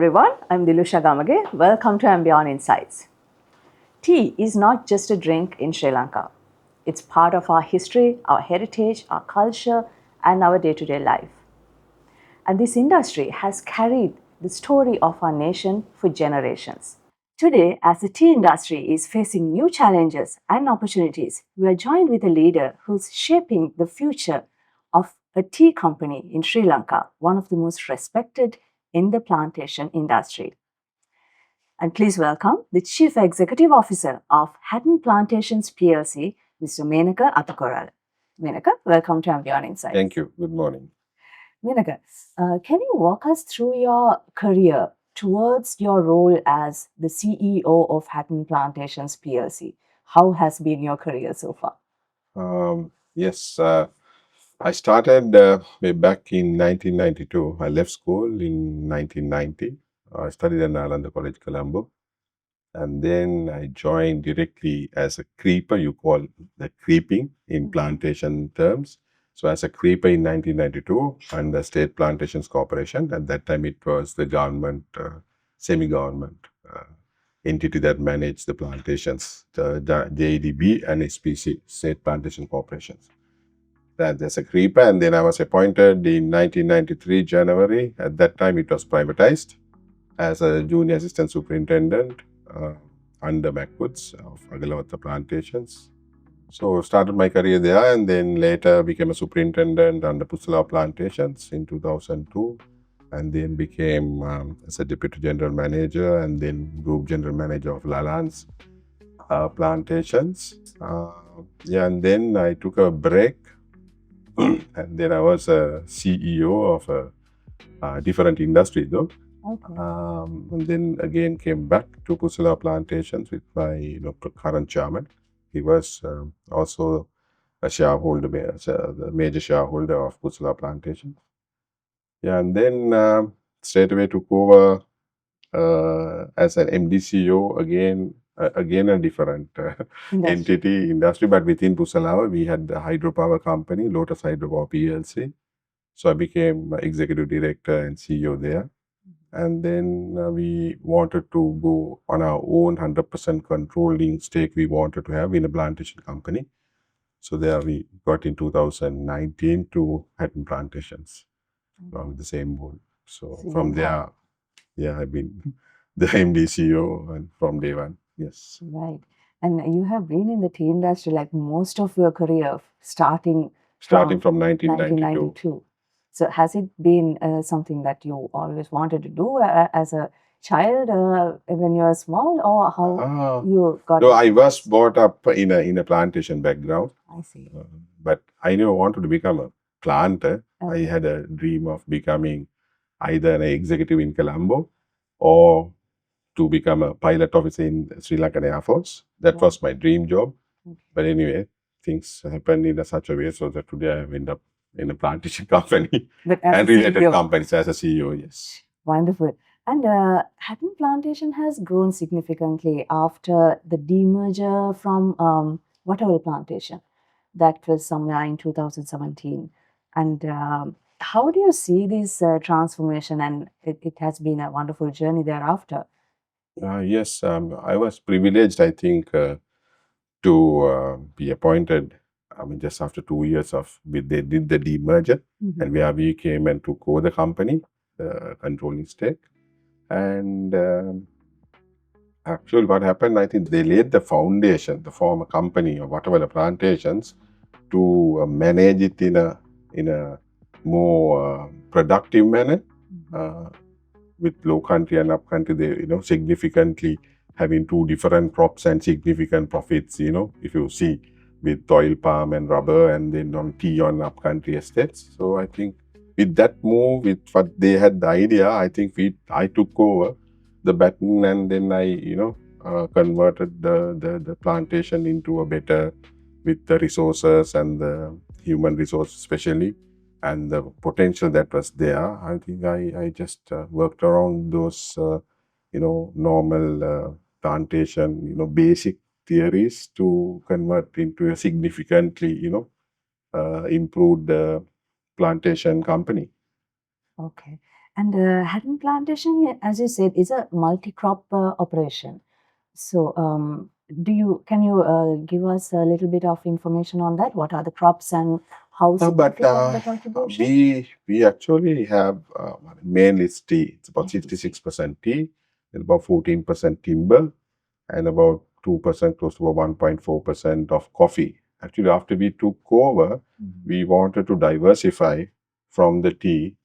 everyone, I'm Dilusha Gamage. Welcome to Beyond Insights. Tea is not just a drink in Sri Lanka. It's part of our history, our heritage, our culture, and our day-to-day life. And this industry has carried the story of our nation for generations. Today, as the tea industry is facing new challenges and opportunities, we are joined with a leader who's shaping the future of a tea company in Sri Lanka, one of the most respected in the plantation industry. And please welcome the Chief Executive Officer of Hatton Plantations PLC, Mr. Menaka Athukorala. Menaka, welcome to Beyond Insights. Thank you. Good morning. Menaka, can you walk us through your career towards your role as the CEO of Hatton Plantations PLC? How has been your career so far? Yes, I started way back in 1992. I left school in 1990. I studied at Nalanda College, Colombo. And then I joined directly as a creeper. You call that creeping in plantation terms. So as a creeper in 1992 under State Plantations Corporation. At that time, it was the government, semi-government entity that managed the plantations, the JDB and SPC, State Plantation Corporations. That's a creeper, and then I was appointed in 1993 January. At that time, it was privatized as a junior assistant superintendent under Macwoods of Agalawatha Plantations. So started my career there, and then later became a superintendent under Pusala Plantations in 2002, and then became as a deputy general manager and then group general manager of Lalans Plantations. And then I took a break, and then I was a CEO of a different industry though. Okay. And then again came back to Pusala Plantations with my current chairman. He was also a shareholder, the major shareholder of Pusala Plantations. Yeah, and then straight away took over as an MDCO again a different entity, industry, but within Pusala we had the hydropower company, Lotus Hydropower PLC. So I became executive director and CEO there. And then we wanted to go on our own 100% controlling stake we wanted to have in a plantation company. So there we got in 2019 to Hatton Plantations with the same board. So from there, yeah, I've been the MD CEO and from day one. Yes. Right. And you have been in the tea industry like most of your career, starting from 1992. So has it been something that you always wanted to do as a child when you were small, or how you got? No, I was brought up in a plantation background. I see. But I never wanted to become a planter. I had a dream of becoming either an executive in Colombo or to become a pilot officer in Sri Lankan Air Force. That was my dream job. But anyway, things happened in such a way so that today I have ended up in a plantation company and related companies as a CEO, yes. Wonderful. And Hatton Plantation has grown significantly after the demerger from Whatever Plantation. That was somewhere in 2017. And how do you see this transformation? And it has been a wonderful journey thereafter. Yes, I was privileged, I think, to be appointed. I mean, just after 2 years they did the demerger, and where we came and took over the company, controlling stake. And actually, what happened, I think they laid the foundation, the former company or whatever the plantations, to manage it in a more productive manner. With low country and up country, they significantly having two different crops and significant profits. If you see with oil palm and rubber, and then on tea on up country estates. So I think with that move, with what they had the idea, I think I took over the baton, and then I converted the plantation into a better, with the resources and the human resource especially, and the potential that was there. I think I just worked around those normal plantation basic theories to convert into a significantly improved plantation company. Okay. And Hatton plantation, as you said, is a multi-crop operation. So, can you give us a little bit of information on that? What are the crops and how But significant the contribution? we actually have mainly it's tea. It's about 66% tea, and about 14% timber, and about 2%, close to about 1.4% of coffee. Actually, after we took over, we wanted to diversify from the tea,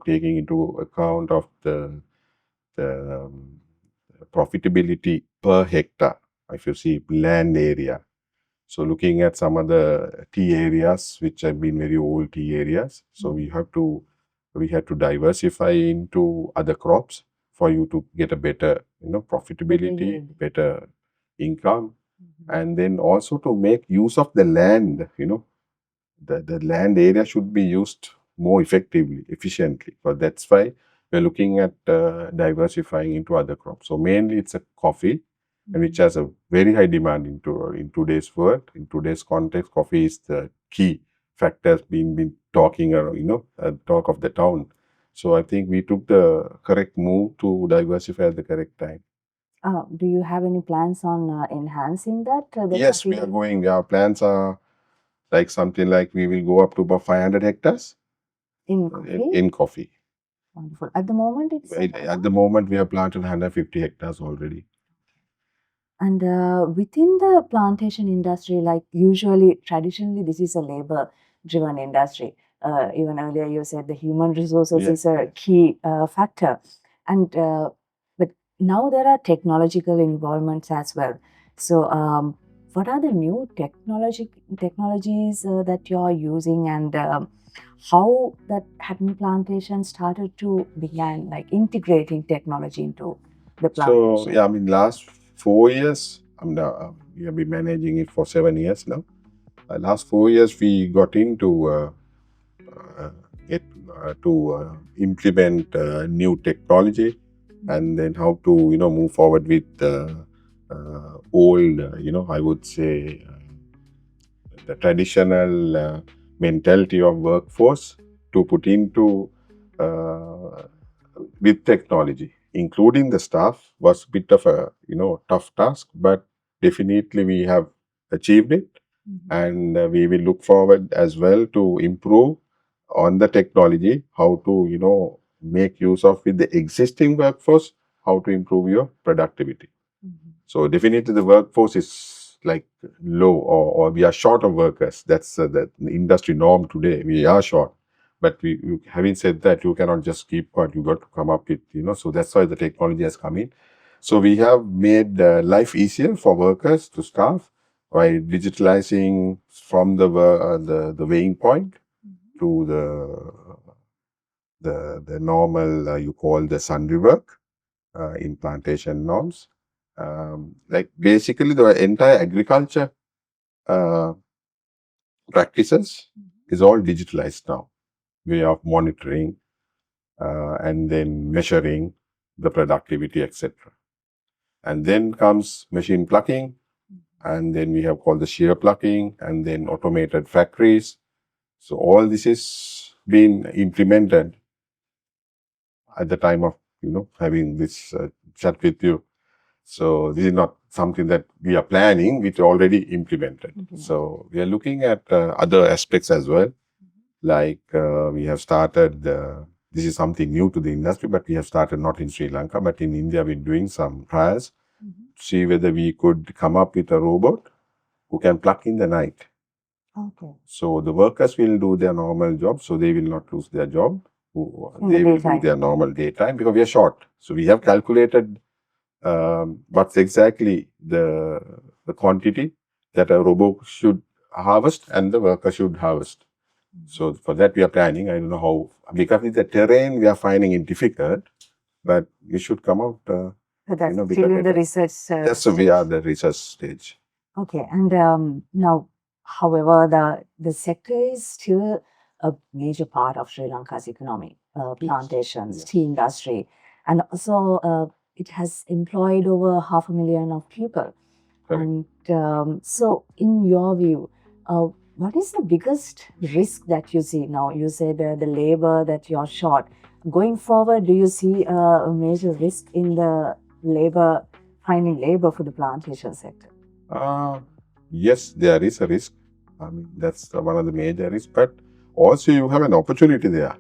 taking into account of the profitability per hectare. If you see land area, so looking at some of the tea areas, which have been very old tea areas, so we had to diversify into other crops for you to get a better, profitability, better income, and then also to make use of the land. The land area should be used more effectively, efficiently. So that's why we're looking at diversifying into other crops. So mainly it's a coffee, and which has a very high demand in today's world. In today's context, coffee is the key factor been talking around, talk of the town. So I think we took the correct move to diversify at the correct time. Do you have any plans on enhancing that? Yes, we are going. Our plans are like something like we will go up to about 500 hectares in coffee. In coffee. Wonderful. At the moment, At the moment, we have planted 150 hectares already. And within the plantation industry, like usually, traditionally, this is a labor-driven industry. Even earlier, you said the human resources is a key factor, and but now there are technological involvements as well. So, what are the new technologies that you are using, and how that Hatton plantation started to begin, like integrating technology into the plantation? So, yeah, I mean, last 4 years, we have been managing it for 7 years now. Last 4 years, we got into uh, get to implement new technology, and then how to move forward with old, I would say, the traditional mentality of workforce to put into with technology, including the staff, was a bit of a tough task, but definitely we have achieved it, and we will look forward as well to improve on the technology, how to make use of with the existing workforce, how to improve your productivity. So definitely the workforce is like low, or we are short of workers. That's the industry norm today. We are short. But having said that, you cannot just keep quiet. You got to come up with, so that's why the technology has come in. So we have made life easier for workers to staff by digitalizing from the weighing point to the normal, you call the sundry work in plantation norms. Like basically the entire agriculture uh, practices is all digitalized now. Way of monitoring and then measuring the productivity, etc. And then comes machine plucking, and then we have called the shear plucking, and then automated factories. So all this is being implemented at the time of having this chat with you. So this is not something that we are planning; it's already implemented. So we are looking at other aspects as well, like we have started. This is something new to the industry, but we have started not in Sri Lanka, but in India. We're doing some trials to see whether we could come up with a robot who can pluck in the night. Okay. So the workers will do their normal job, so they will not lose their job. They will do their normal daytime because we are short. So we have calculated what's exactly the quantity that a robot should harvest and the worker should harvest. So for that we are planning. I don't know how, because with the terrain we are finding it difficult, but we should come out. So that's still in the research. Yes, so we are the research stage. Okay, and now, however, the sector is still a major part of Sri Lanka's economy, plantations, tea industry, and also it has employed over 500,000 of people. Correct. And so, in your view, What is the biggest risk that you see now? You said the labor that you're short. Going forward, do you see a major risk in the labor, finding labor for the plantation sector? Yes, there is a risk. I mean, that's one of the major risks, but also you have an opportunity there.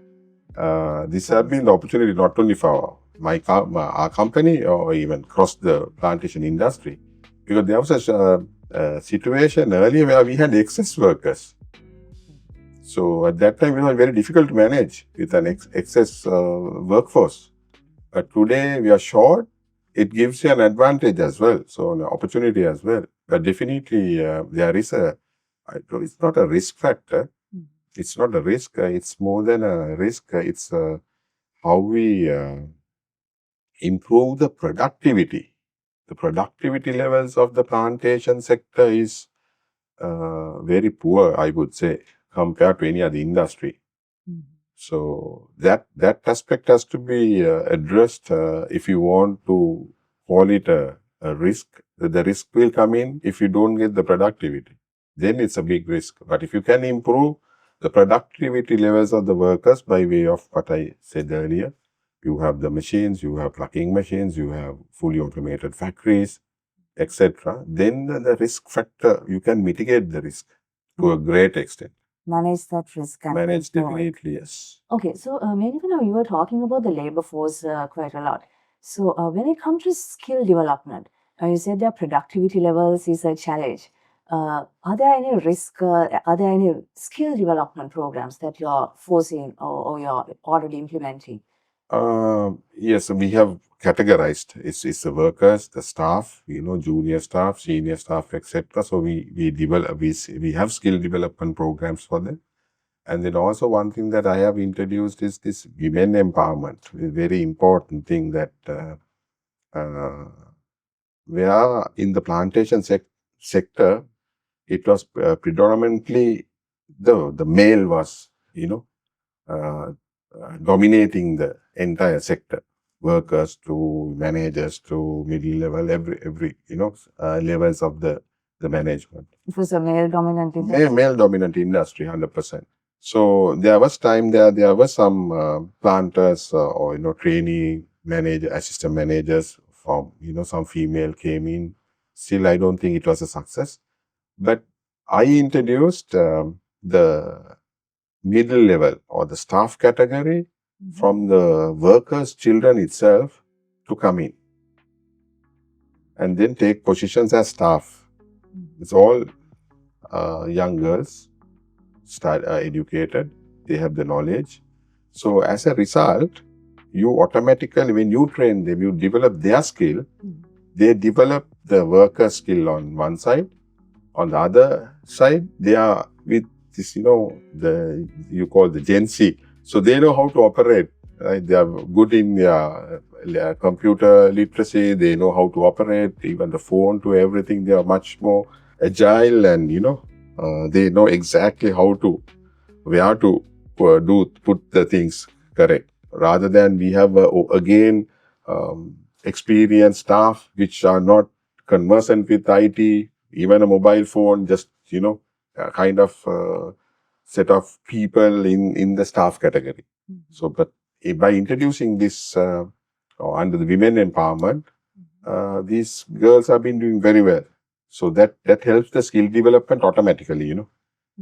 This has been the opportunity not only for our company or even across the plantation industry, because there was a situation earlier where we had excess workers. So at that time, it was very difficult to manage with an excess workforce. But today we are short. It gives you an advantage as well, so an opportunity as well. But definitely there is it's not a risk factor. It's not a risk. It's more than a risk. It's how we improve the productivity. The productivity levels of the plantation sector is very poor, I would say, compared to any other industry. So that aspect has to be addressed if you want to call it a risk. The risk will come in if you don't get the productivity. Then it's a big risk. But if you can improve the productivity levels of the workers by way of what I said earlier, you have the machines, you have plucking machines, you have fully automated factories, etc. Then the risk factor, you can mitigate the risk to a great extent. Manage that risk and Manage control. definitely, yes. Okay, so Menaka, now you were talking about the labor force quite a lot. So when it comes to skill development, you said their productivity levels is a challenge. Are there any are there any skill development programs that you're forcing or you're already implementing? Yes, we have categorized. It's the workers, the staff, junior staff, senior staff, etc. So we develop we have skill development programs for them. And then also one thing that I have introduced is this women empowerment, a very important thing that where in the plantation sector, it was predominantly the male was, uh, dominating the entire sector. Workers to managers to middle level, every levels of the management. It was a male dominant industry. Male dominant industry, 100%. So there was time there were some planters or trainee manager, assistant managers from some female came in. Still, I don't think it was a success. But I introduced the middle level or the staff category from the workers' children itself to come in and then take positions as staff. It's all young girls, educated, they have the knowledge. So as a result, you automatically, when you train them, you develop their skill, they develop the worker skill on one side. On the other side, they are with this, you call the Gen Z. So they know how to operate. Right? They are good in their computer literacy. They know how to operate, even the phone to everything. They are much more agile and, they know exactly where to put the things correct. Rather than we have, again, experienced staff which are not conversant with IT, even a mobile phone, just, a kind of set of people in the staff category. So, but by introducing this under the women empowerment, these girls have been doing very well. So that helps the skill development automatically,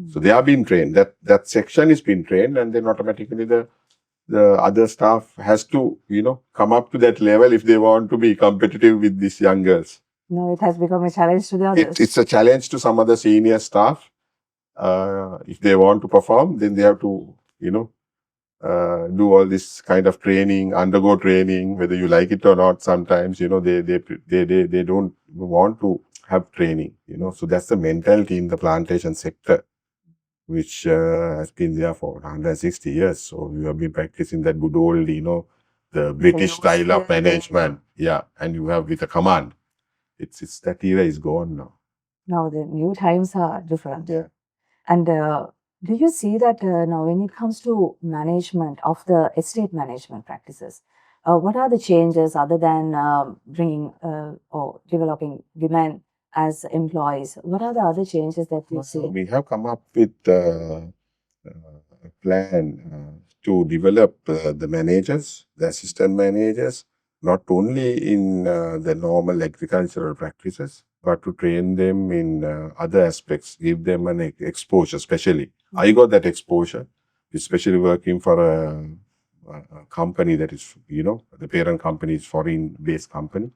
So they are being trained. That section is being trained, and then automatically the other staff has to, come up to that level if they want to be competitive with these young girls. No, it has become a challenge to the others. It's a challenge to some other senior staff. If they want to perform, then they have to, do all this kind of training, undergo training, whether you like it or not. Sometimes, they don't want to have training, So that's the mentality in the plantation sector, which has been there for 160 years. So we have been practicing that good old, the British style of management. Yeah, and you have with a command. It's that era is gone now. Now the new times are different. Yeah. And do you see that now when it comes to management of the estate management practices, what are the changes other than bringing or developing women as employees? What are the other changes that you see? We have come up with a plan to develop the managers, the assistant managers, not only in the normal agricultural practices, but to train them in other aspects, give them an exposure, especially. I got that exposure, especially working for a company that is, the parent company is foreign-based company.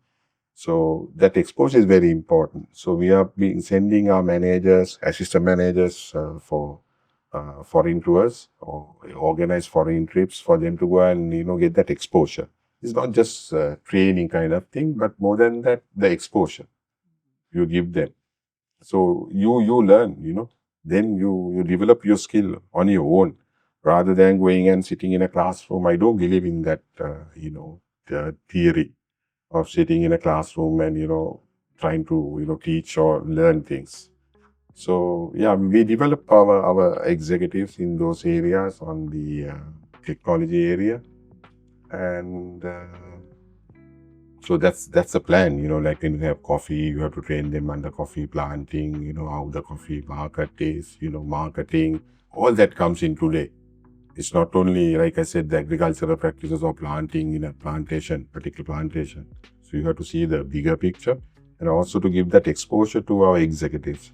So that exposure is very important. So we are being sending our managers, assistant managers for foreign tours or organize foreign trips for them to go and get that exposure. It's not just training kind of thing, but more than that, the exposure you give them. So you learn, then you develop your skill on your own rather than going and sitting in a classroom. I don't believe in that, the theory of sitting in a classroom and trying to teach or learn things. So yeah, we develop our executives in those areas on the technology area, and so that's the plan. Like when you have coffee, you have to train them under coffee planting. How the coffee market is. Marketing. All that comes in today. It's not only, like I said, the agricultural practices of planting in a plantation, particular plantation. So you have to see the bigger picture and also to give that exposure to our executives.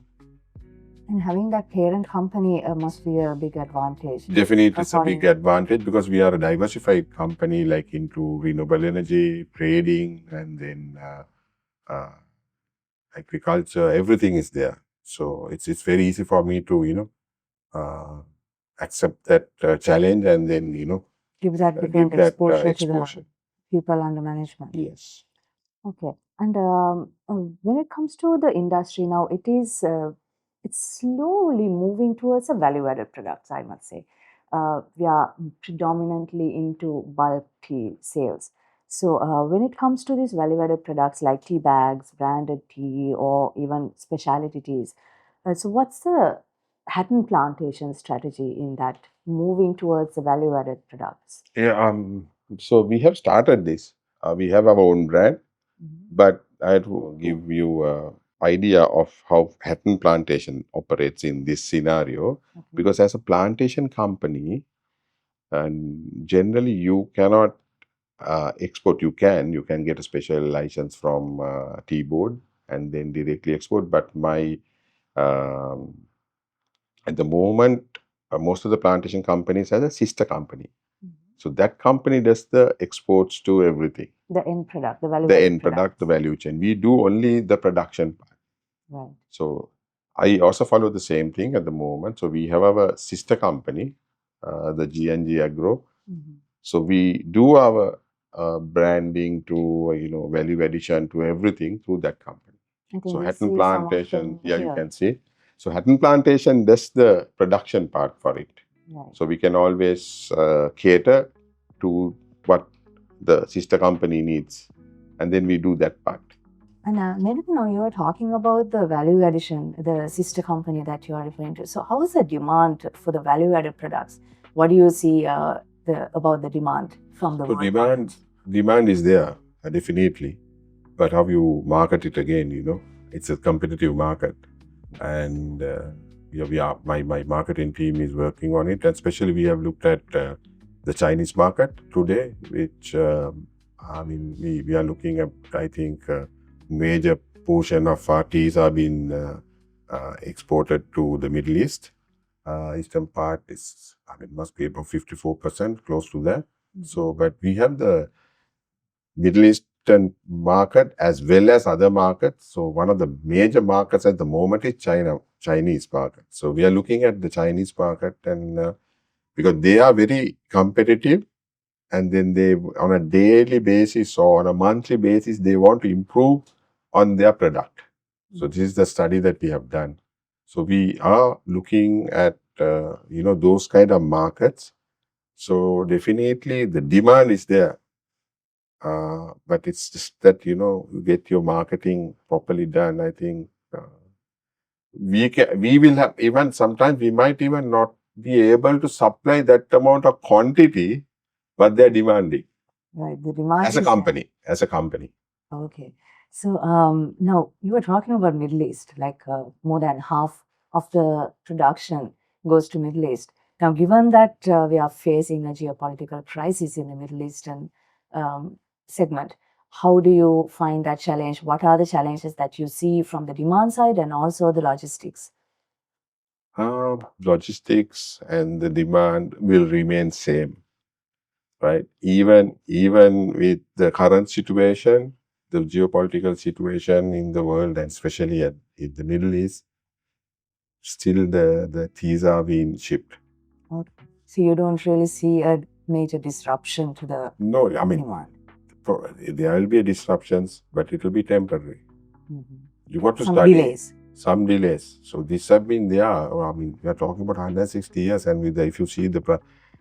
And having that parent company must be a big advantage. Definitely, it's a big advantage because we are a diversified company, like into renewable energy, trading, and then agriculture. Everything is there. So it's very easy for me to accept that challenge and then give that different exposure to the people under management. Yes. Okay. And when it comes to the industry now, it's slowly moving towards a value-added products, I must say. We are predominantly into bulk tea sales. So when it comes to these value-added products like tea bags, branded tea, or even specialty teas, so what's the Hatton Plantation strategy in that moving towards the value-added products? Yeah. So we have started this. We have our own brand, but I had to give you an idea of how Hatton Plantation operates in this scenario. Because as a plantation company, and generally you cannot export. You can get a special license from Tea Board and then directly export. But um, at the moment, most of the plantation companies have a sister company. So that company does the exports to everything. The end product, the value The end product, the value chain. We do only the production part. Right. So I also follow the same thing at the moment. So we have our sister company, the G&G Agro. So we do our branding to value addition to everything through that company. So Hatton Plantation, you can see. So Hatton Plantation does the production part for it. Right. So we can always cater to what the sister company needs, and then we do that part. And now you are talking about the value addition, the sister company that you are referring to. So how is the demand for the value-added products? What do you see about the demand from the market? Demand is there, definitely. But how you market it again, it's a competitive market. And my marketing team is working on it. And especially we have looked at the Chinese market today, which, we are looking at, I think, major portion of our teas are being exported to the Middle East. Eastern part must be about 54%, close to that. So, but we have the Middle Eastern market as well as other markets. So one of the major markets at the moment is Chinese market. So we are looking at the Chinese market, and because they are very competitive, and then they on a daily basis or on a monthly basis they want to improve on their product. So this is the study that we have done. So we are looking at those kind of markets. So definitely the demand is there. But it's just that, you get your marketing properly done. I think we will have, even sometimes we might even not be able to supply that amount of quantity, but they're demanding. Right, the demand as a company. Okay. So now you were talking about Middle East, like more than half of the production goes to Middle East. Now, given that we are facing a geopolitical crisis in the Middle Eastern um, segment, how do you find that challenge? What are the challenges that you see from the demand side and also the logistics? Logistics and the demand will remain same, right? Even with the current situation, the geopolitical situation in the world, and especially in the Middle East, still the teas are being shipped. Okay. So you don't really see a major disruption to the No, I mean, demand. there will be disruptions, but it will be temporary. You got to Some study delays. some delays. So these have been there. I mean, we are talking about 160 years, and with if you see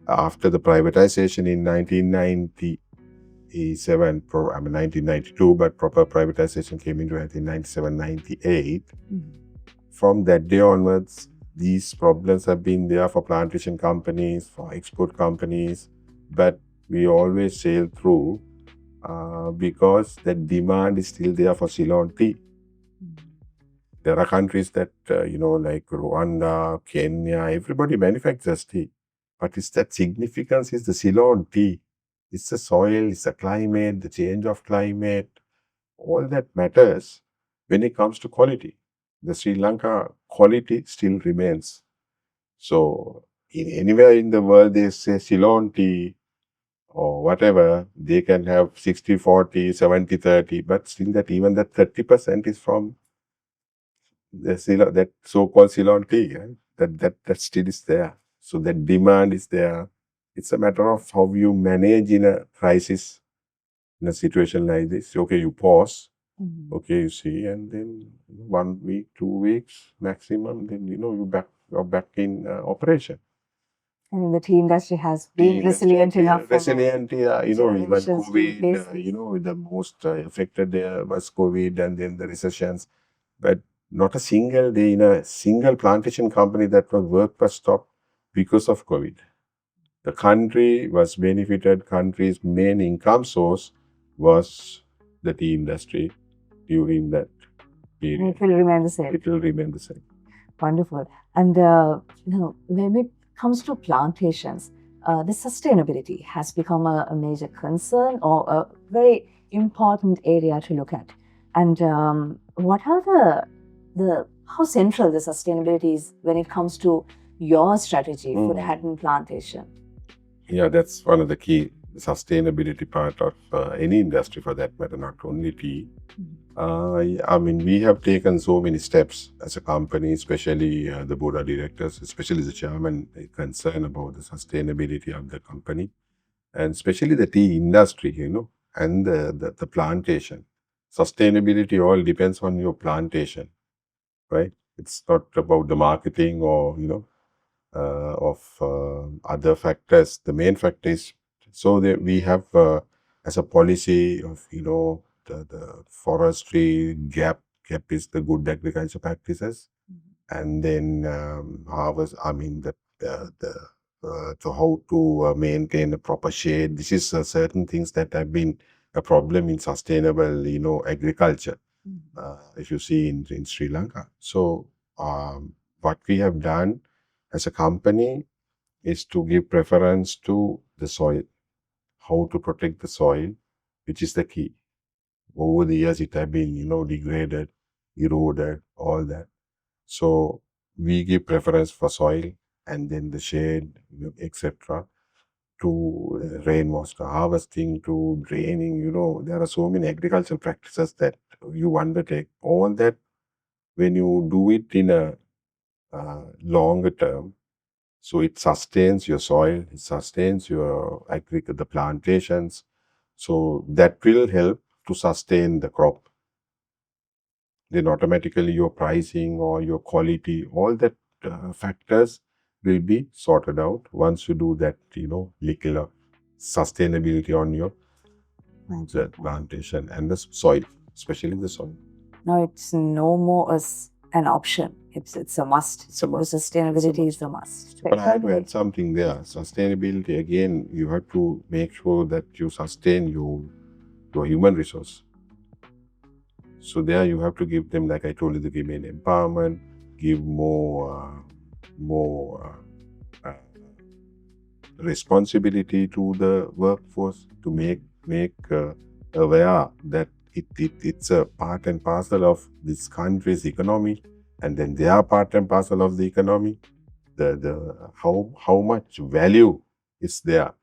after the privatization in 1997, 1992, but proper privatization came into 1997, 98. From that day onwards, these problems have been there for plantation companies, for export companies, but we always sail through because the demand is still there for Ceylon tea. There are countries that, like Rwanda, Kenya, everybody manufactures tea. But it's that significance is the Ceylon tea. It's the soil, it's the climate, the change of climate, all that matters when it comes to quality. The Sri Lanka quality still remains. So, anywhere in the world, they say Ceylon tea or whatever, they can have 60-40, 70-30, but still that even that 30% is from the Ceylon, that so-called Ceylon tea, right? That still is there. So that demand is there. It's a matter of how you manage in a crisis, in a situation like this. Okay, you pause. Okay, you see, and then 1 week, 2 weeks maximum, then you're back in operation. And the tea industry has Tea been resilient enough for resilient, even generations to COVID, face this. the most affected was COVID and then the recessions. But not a single day in a single plantation company that work was stopped because of COVID. The country was benefited, country's main income source was the tea industry during that And period. it will remain the same. It will remain the same. Wonderful. And when it comes to plantations, the sustainability has become a major concern or a very important area to look at. And what are how central the sustainability is when it comes to your strategy for the Hatton plantation? Yeah, that's one of the key sustainability part of any industry for that matter, not only tea. I mean, we have taken so many steps as a company, especially the board of directors, especially the chairman, concerned about the sustainability of the company, and especially the tea industry, and the plantation. Sustainability all depends on your plantation, right? It's not about the marketing or, of other factors. The main factor is so that we have as a policy of the forestry gap is the good agriculture practices, and then harvest. I mean the so how to maintain a proper shade. This is certain things that have been a problem in sustainable agriculture. If you see in Sri Lanka. So what we have done as a company is to give preference to the soil, how to protect the soil, which is the key. Over the years, it has been, degraded, eroded, all that. So we give preference for soil and then the shade, etc. to rainwater harvesting, to draining, there are so many agricultural practices that you undertake. All that, when you do it in a longer term, so it sustains your soil, it sustains your the plantations. So that will help to sustain the crop. Then automatically your pricing or your quality, all that factors will be sorted out once you do that, little sustainability on your plantation and the soil, especially the soil. Now it's no more as an option. It's a must. It's a must. Sustainability is a must. But I have to add something there. Sustainability, again, you have to make sure that you sustain your human resource. So there you have to give them, like I told you, the women empowerment, give more responsibility to the workforce to make aware that it's a part and parcel of this country's economy, and then they are part and parcel of the economy. The how much value is there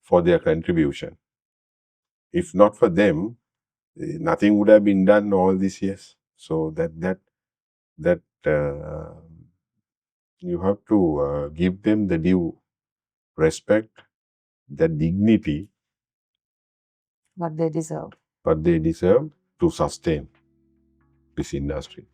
for their contribution. If not for them, nothing would have been done all these years. So that you have to give them the due respect, the dignity, What they deserve. what they deserve to sustain this industry.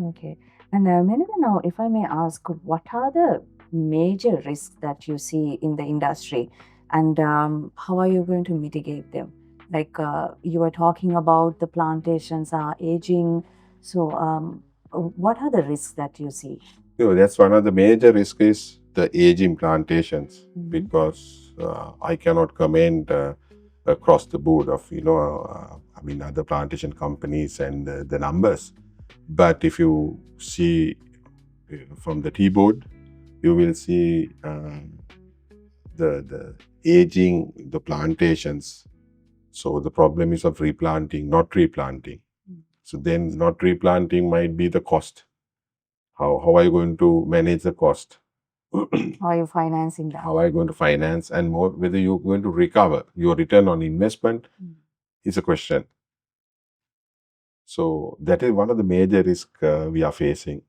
Okay. And Menaka, now, if I may ask, what are the major risks that you see in the industry, and how are you going to mitigate them? Like you were talking about the plantations are aging. So, what are the risks that you see? So that's one of the major risks is the aging plantations, because I cannot comment across the board of other plantation companies and the numbers. But if you see from the T-board, you will see the aging the plantations. So the problem is of replanting, not replanting. So then not replanting might be the cost. How are you going to manage the cost? How are you financing that? How are you going to finance, and more whether you're going to recover your return on investment is a question. So that is one of the major risks we are facing.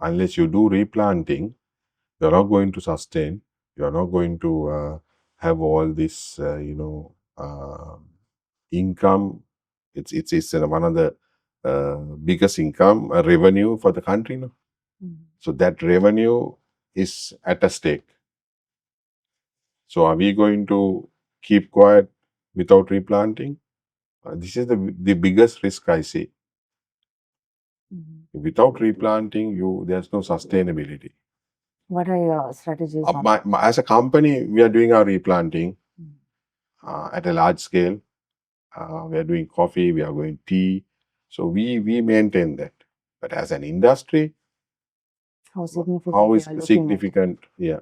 Unless you do replanting, you're not going to sustain. You're not going to have all this, income. It's one of the biggest income revenue for the country. No? So that revenue is at a stake. So are we going to keep quiet without replanting? This is the biggest risk I see. Without replanting, there's no sustainability. What are your strategies? As a company, we are doing our replanting at a large scale. We are doing coffee, we are doing tea. So we maintain that. But as an industry, How significant? how is significant? Yeah.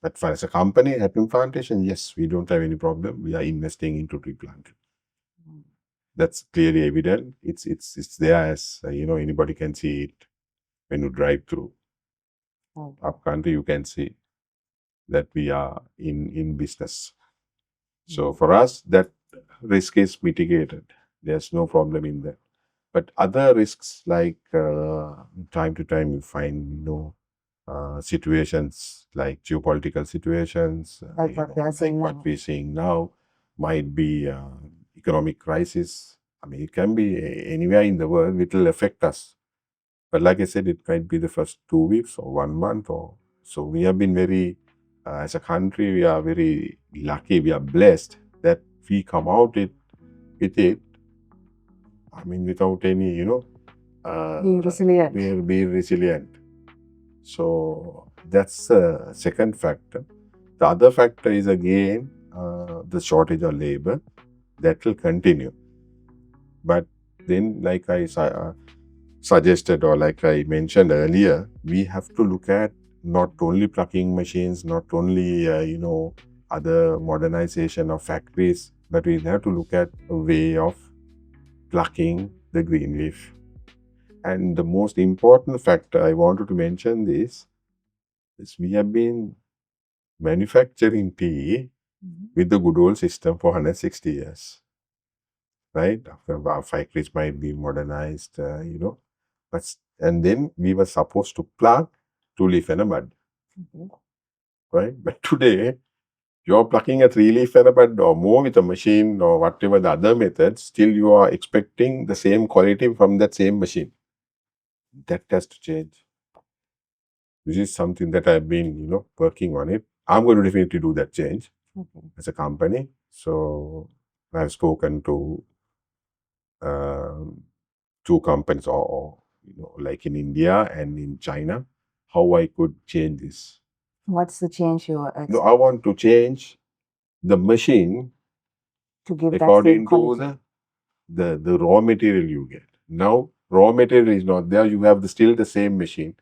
But for as a company, Hatton Plantation, yes, we don't have any problem. We are investing into replanting. That's clearly evident. It's there, as anybody can see it when you drive through. Up country, you can see that we are in business. So for us, that risk is mitigated. There's no problem in that. But other risks, like time to time, you find situations like geopolitical situations, Like what we are seeing now. what we're seeing now, might be economic crisis. I mean, it can be anywhere in the world. It will affect us. But like I said, it might be the first 2 weeks or 1 month. So we have been very, as a country, we are very lucky. We are blessed that we come out with it. I mean, without any, Being resilient. Be resilient. So that's the second factor. The other factor is again the shortage of labor that will continue. But then, like I suggested, or like I mentioned earlier, we have to look at not only plucking machines, not only other modernization of factories, but we have to look at a way of plucking the green leaf. And the most important factor I wanted to mention is we have been manufacturing tea with the good old system for 160 years. Right? Our factories might be modernized, but and then we were supposed to pluck 2-leaf and a bud. Right? But today, you're plucking a 3-leaf and a bud or more with a machine or whatever the other method, still you are expecting the same quality from that same machine. That has to change. This is something that I've been, working on it. I'm going to definitely do that change as a company. So I've spoken to 2 companies, or like in India and in China, how I could change this. What's the change you are No, I want to change the machine to give according that to same the the raw material you get. Now, raw material is not there. You have still the same machine.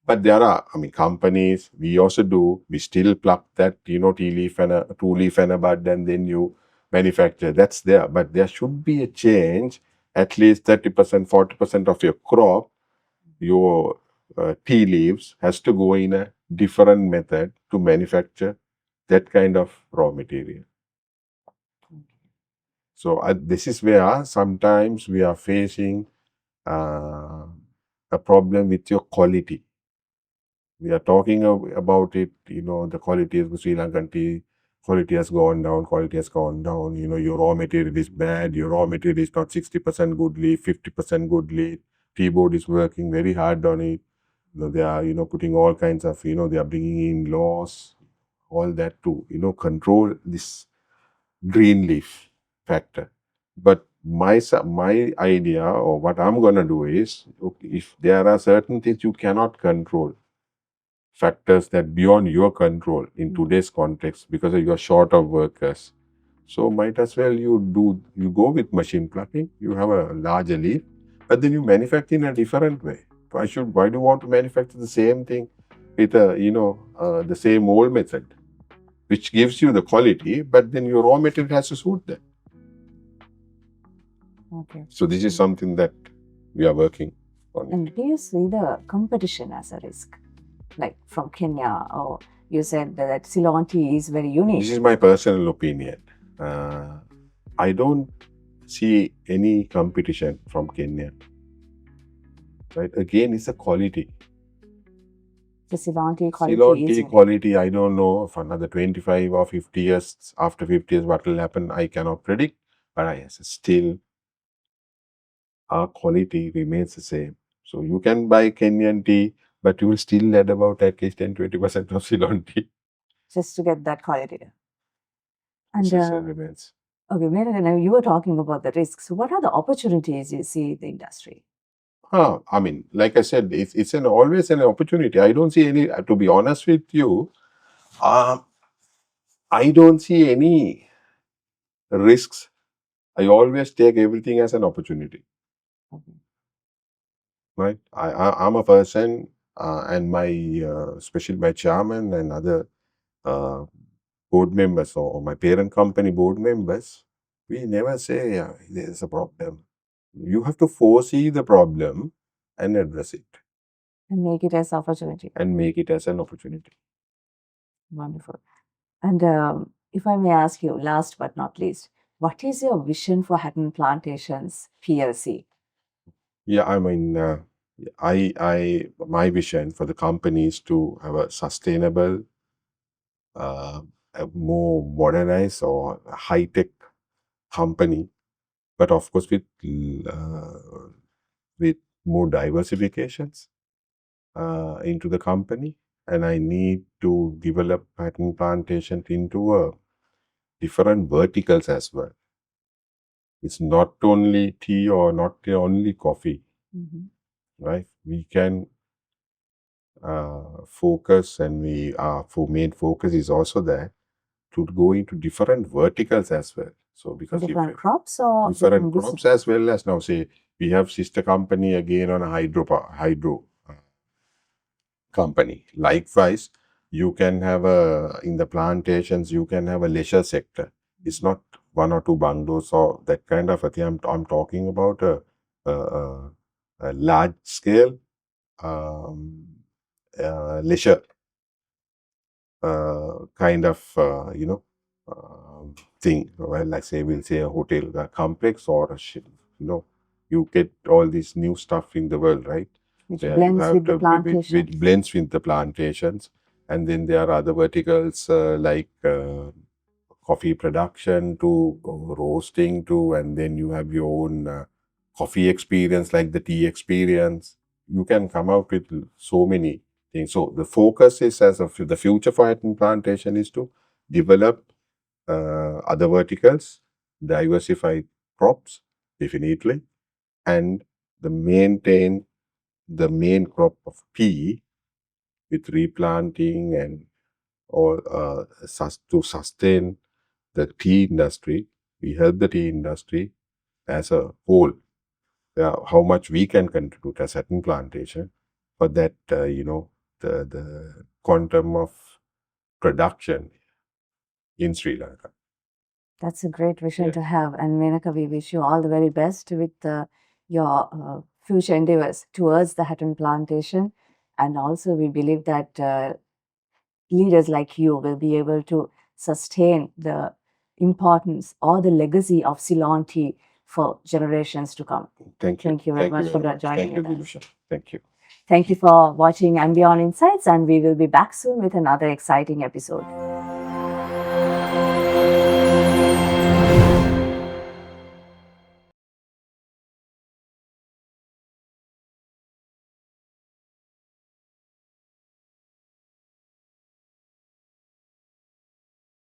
But there are, I mean, companies, we also do, we still pluck that, tea leaf and a two leaf and a bud, and then you manufacture. That's there. But there should be a change, at least 30%, 40% of your crop, your tea leaves, has to go in a different method to manufacture that kind of raw material. So this is where sometimes we are facing uh, a problem with your quality. We are talking about it, the quality of the Sri Lankan tea, quality has gone down, quality has gone down, your raw material is bad, your raw material is not 60% good leaf, 50% good leaf. Tea board is working very hard on it. They are, putting all kinds of, they are bringing in laws, all that to, control this green leaf factor. But my idea, or what I'm going to do is, okay, if there are certain things you cannot control, factors that beyond your control in today's context, because you're short of workers, so might as well you go with machine plucking. You have a larger leaf, but then you manufacture in a different way. Why do you want to manufacture the same thing with the same old method, which gives you the quality, but then your raw material has to suit that? Okay. So this is something that we are working on. And do you see the competition as a risk, like from Kenya, or you said that Ceylon tea is very unique? This is my personal opinion. I don't see any competition from Kenya. Right? Again, it's a quality. The Ceylon tea quality Ceylon is tea unique. quality, I don't know, for another 25 or 50 years, after 50 years, what will happen, I cannot predict. But still, our quality remains the same. So you can buy Kenyan tea, but you will still add about at least 10-20% of Ceylon tea. Just to get that quality. And remains. okay, Menaka, now you were talking about the risks. What are the opportunities you see in the industry? I mean, like I said, it's always an opportunity. I don't see any, to be honest with you, I don't see any risks. I always take everything as an opportunity. Right? I'm a person, and especially my chairman and other board members, or my parent company board members, we never say there's a problem. You have to foresee the problem and address it. And make it as opportunity. And make it as an opportunity. Wonderful. And if I may ask you, last but not least, what is your vision for Hatton Plantations PLC? Yeah, I mean, my vision for the company is to have a sustainable, a more modernized or high-tech company, but of course with more diversifications into the company. And I need to develop Hatton Plantation into different verticals as well. It's not only tea or not only coffee, right? We can focus, and our main focus is also there to go into different verticals as well. So because different crops or different crops, as well as, now say we have sister company again on a hydro company. Likewise, you can have in the plantations, you can have a leisure sector. It's not one or two bungalows or that kind of a thing. I'm talking about a large scale leisure kind of thing. Well, like we'll say a hotel complex, or a ship. You get all this new stuff in the world, right? Which blends with the plantation. Which blends with the plantations. And then there are other verticals like coffee production to roasting to, and then you have your own coffee experience, like the tea experience. You can come out with so many things. So the focus is, as of the future for Hatton Plantation, is to develop other verticals, diversify crops, definitely, and maintain the main crop of tea with replanting and all to sustain the tea industry. We help the tea industry as a whole, how much we can contribute as Hatton Plantation for that, the quantum of production in Sri Lanka. That's a great vision Yeah. to have. And Menaka, we wish you all the very best with your future endeavors towards the Hatton Plantation. And also, we believe that leaders like you will be able to sustain the importance or the legacy of Ceylon tea for generations to come. Thank you. Thank you very much for Thank joining you, with us. Dilusha. Thank you. Thank you for watching Ambient Insights, and we will be back soon with another exciting episode.